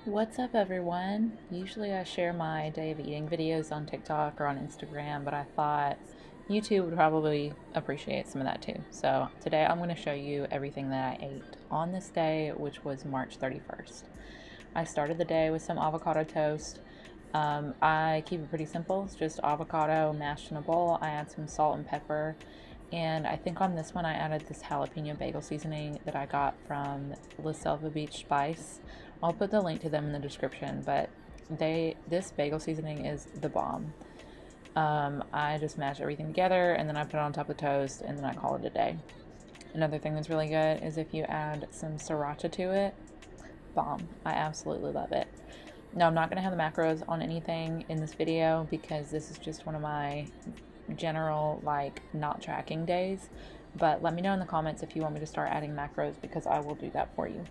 What's up, everyone? Usually I share my day of eating videos on TikTok or on Instagram, but I thought YouTube would probably appreciate some of that too. So today I'm going to show you everything that I ate on this day, which was March 31st. I started the day with some avocado toast. I keep it pretty simple. It's just avocado mashed in a bowl. I add some salt and pepper. And I think on this one I added this jalapeno bagel seasoning that I got from La Selva Beach Spice. I'll put the link to them in the description, but this bagel seasoning is the bomb. I just mash everything together and then I put it on top of the toast and then I call it a day. Another thing that's really good is if you add some sriracha to it, bomb. I absolutely love it. Now, I'm not going to have the macros on anything in this video because this is just one of my general, not tracking days. But let me know in the comments if you want me to start adding macros because I will do that for you.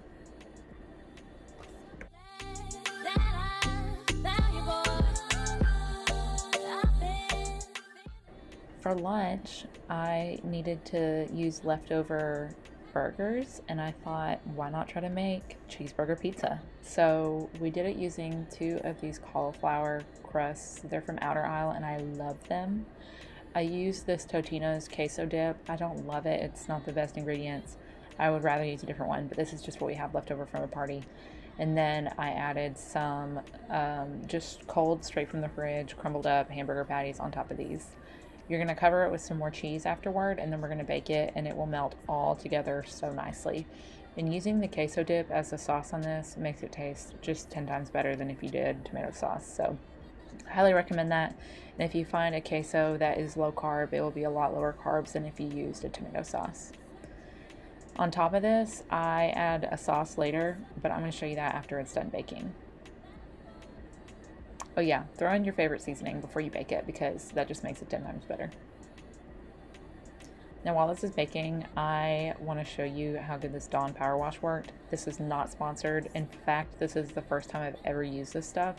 For lunch, I needed to use leftover burgers and I thought, why not try to make cheeseburger pizza? So we did it using 2 of these cauliflower crusts. They're from Outer Isle and I love them. I used this Totino's queso dip. I don't love it. It's not the best ingredients. I would rather use a different one, but this is just what we have left over from a party. And then I added some just cold, straight from the fridge, crumbled up hamburger patties on top of these. You're going to cover it with some more cheese afterward, and then we're going to bake it, and it will melt all together so nicely. And using the queso dip as a sauce on this makes it taste just 10 times better than if you did tomato sauce. So I highly recommend that. And if you find a queso that is low carb, it will be a lot lower carbs than if you used a tomato sauce. On top of this, I add a sauce later, but I'm going to show you that after it's done baking. Oh yeah, throw in your favorite seasoning before you bake it because that just makes it 10 times better. Now while this is baking, I want to show you how good this Dawn Power Wash worked. This is not sponsored. In fact, this is the first time I've ever used this stuff.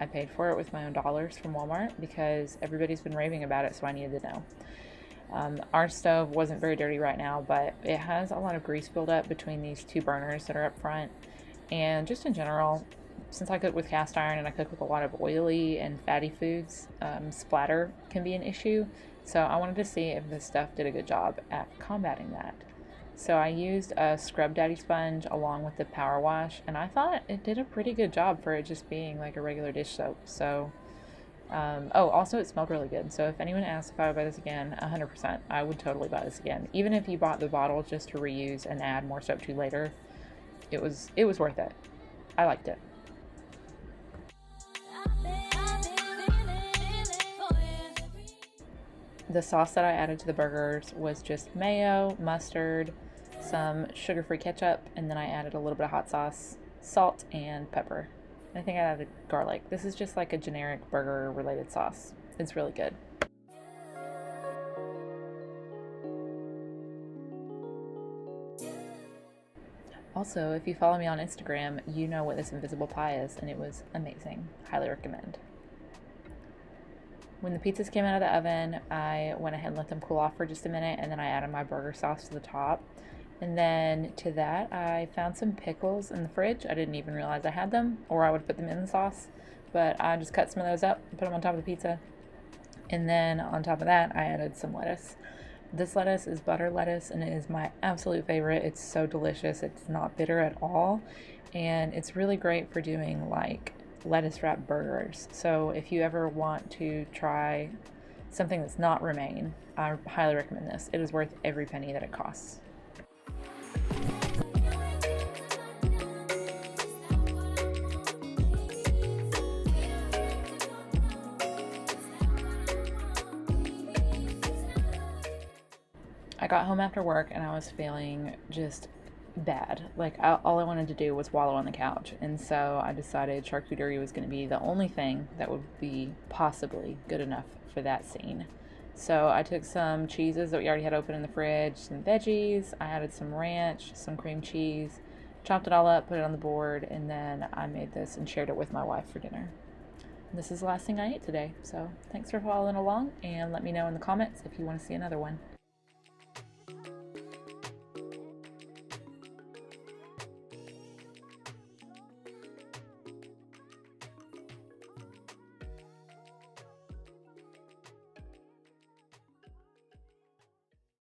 I paid for it with my own dollars from Walmart because everybody's been raving about it, so I needed to know. Our stove wasn't very dirty right now, but it has a lot of grease buildup between these 2 burners that are up front. And just in general, since I cook with cast iron and I cook with a lot of oily and fatty foods, splatter can be an issue. So I wanted to see if this stuff did a good job at combating that. So I used a Scrub Daddy sponge along with the Power Wash, and I thought it did a pretty good job for it just being like a regular dish soap. So, also it smelled really good. So if anyone asks if I would buy this again, 100%, I would totally buy this again. Even if you bought the bottle just to reuse and add more soap to later, it was worth it. I liked it. The sauce that I added to the burgers was just mayo, mustard, some sugar-free ketchup, and then I added a little bit of hot sauce, salt, and pepper. I think I added garlic. This is just like a generic burger-related sauce. It's really good. Also, if you follow me on Instagram, you know what this invisible pie is, and it was amazing. Highly recommend. When the pizzas came out of the oven, I went ahead and let them cool off for just a minute, and then I added my burger sauce to the top. And then to that, I found some pickles in the fridge. I didn't even realize I had them, or I would put them in the sauce. But I just cut some of those up and put them on top of the pizza. And then on top of that, I added some lettuce. This lettuce is butter lettuce, and it is my absolute favorite. It's so delicious. It's not bitter at all, and it's really great for doing lettuce wrapped burgers. So if you ever want to try something that's not romaine, I highly recommend this. It is worth every penny that it costs. I got home after work and I was feeling just bad. All I wanted to do was wallow on the couch. And so I decided charcuterie was going to be the only thing that would be possibly good enough for that scene. So I took some cheeses that we already had open in the fridge, some veggies, I added some ranch, some cream cheese, chopped it all up, put it on the board, and then I made this and shared it with my wife for dinner. This is the last thing I ate today. So thanks for following along, and let me know in the comments if you want to see another one.